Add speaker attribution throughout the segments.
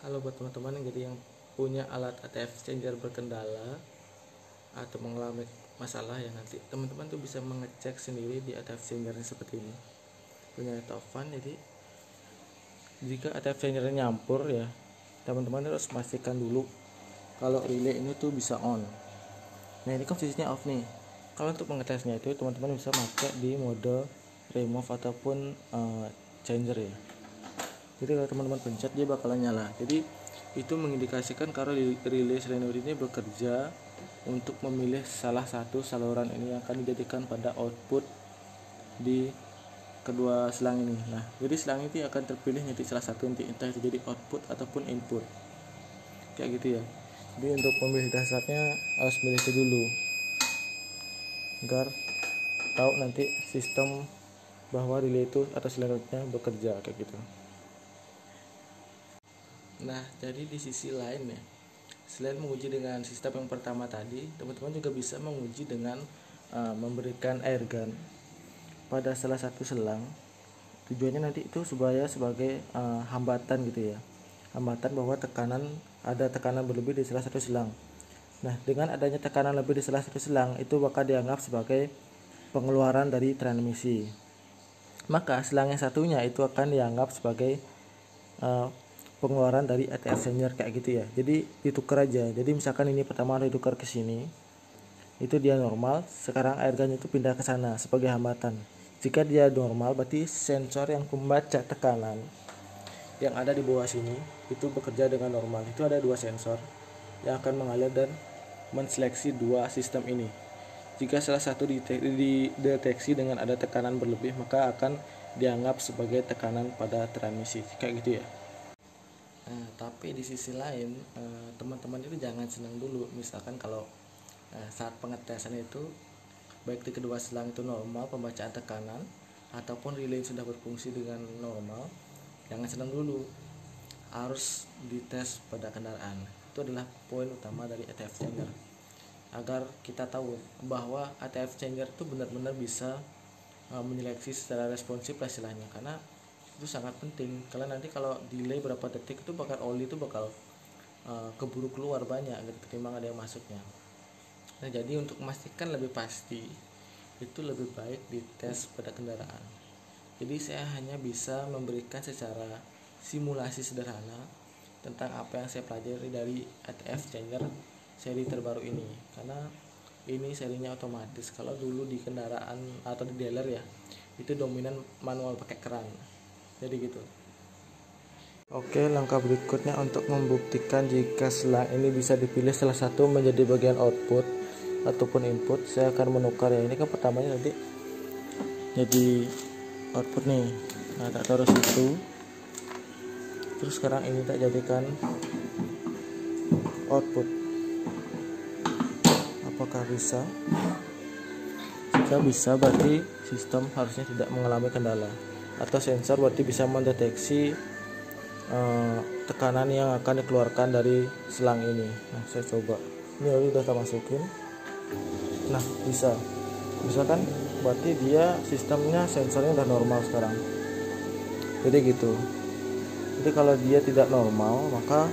Speaker 1: Halo buat teman-teman yang punya alat ATF changer berkendala atau mengalami masalah ya, nanti teman-teman tuh bisa mengecek sendiri di ATF changernya seperti ini. Punya Tovan, jadi jika ATF changernya nyampur ya, teman-teman harus pastikan dulu kalau relay ini tuh bisa on. Nah ini kan posisinya off nih. Kalau untuk mengetesnya itu teman-teman bisa pakai di mode remove ataupun changer ya. Jadi kalau teman-teman pencet dia bakalan nyala. Jadi itu mengindikasikan kalau relay solenoid ini bekerja untuk memilih salah satu saluran ini yang akan dijadikan pada output di kedua selang ini. Nah, jadi selang ini akan terpilih nanti salah satu, nanti entah itu jadi output ataupun input. Kayak gitu ya. Jadi untuk memilih dasarnya harus milih itu dulu agar tahu nanti sistem bahwa relay itu atau solenoidnya bekerja kayak gitu. Nah, jadi di sisi lain ya, selain menguji dengan sistem yang pertama tadi, teman-teman juga bisa menguji dengan memberikan air gun pada salah satu selang. Tujuannya nanti itu supaya sebagai hambatan gitu ya, hambatan bahwa ada tekanan berlebih di salah satu selang. Nah, dengan adanya tekanan lebih di salah satu selang, itu bakal dianggap sebagai pengeluaran dari transmisi. Maka selang yang satunya itu akan dianggap sebagai pengeluaran dari ATF changer kayak gitu ya. Jadi ditukar aja. Jadi misalkan ini pertama ditukar ke sini, itu dia normal. Sekarang airgun itu pindah ke sana sebagai hambatan. Jika dia normal, berarti sensor yang membaca tekanan yang ada di bawah sini itu bekerja dengan normal. Itu ada dua sensor yang akan mengalir dan menseleksi dua sistem ini. Jika salah satu dideteksi dengan ada tekanan berlebih, maka akan dianggap sebagai tekanan pada transmisi. Kayak gitu ya. Nah, tapi di sisi lain teman-teman itu jangan senang dulu. Misalkan kalau saat pengetesan itu baik di kedua selang itu normal pembacaan tekanan ataupun relay sudah berfungsi dengan normal, jangan senang dulu. Harus dites pada kendaraan. Itu adalah poin utama dari ATF changer. Agar kita tahu bahwa ATF changer itu benar-benar bisa menyeleksi secara responsif lah istilahnya, karena itu sangat penting. Karena nanti kalau delay berapa detik itu oli itu bakal keburu keluar banyak gitu, ketimbang ada yang masuknya. Nah, jadi untuk memastikan lebih pasti itu lebih baik dites pada kendaraan. Jadi saya hanya bisa memberikan secara simulasi sederhana tentang apa yang saya pelajari dari ATF changer seri terbaru ini, karena ini serinya otomatis. Kalau dulu di kendaraan atau di dealer ya, itu dominan manual pakai keran. Jadi gitu. Oke, langkah berikutnya untuk membuktikan jika selang ini bisa dipilih salah satu menjadi bagian output ataupun input, saya akan menukar ya. Ini kan pertamanya nanti jadi output nih. Nah, tak taruh situ. Terus sekarang ini tak jadikan output. Apakah bisa? Jika bisa, berarti sistem harusnya tidak mengalami kendala. Atau sensor berarti bisa mendeteksi tekanan yang akan dikeluarkan dari selang ini. Nah, saya coba. Ini oli udah kita masukin. Nah, bisa kan? Berarti dia sistemnya sensornya udah normal sekarang. Jadi gitu. Jadi kalau dia tidak normal, maka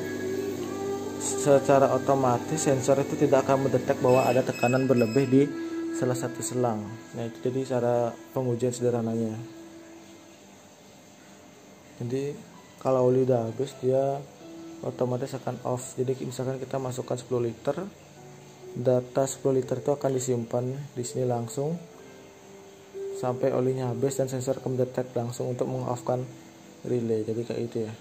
Speaker 1: secara otomatis sensor itu tidak akan mendetek bahwa ada tekanan berlebih di salah satu selang. Nah, itu jadi cara pengujian sederhananya. Jadi kalau oli udah habis, dia otomatis akan off. Jadi misalkan kita masukkan 10 liter, data 10 liter itu akan disimpan di sini langsung sampai olinya habis, dan sensor akan mendetek langsung untuk mengoffkan relay. Jadi kayak itu ya.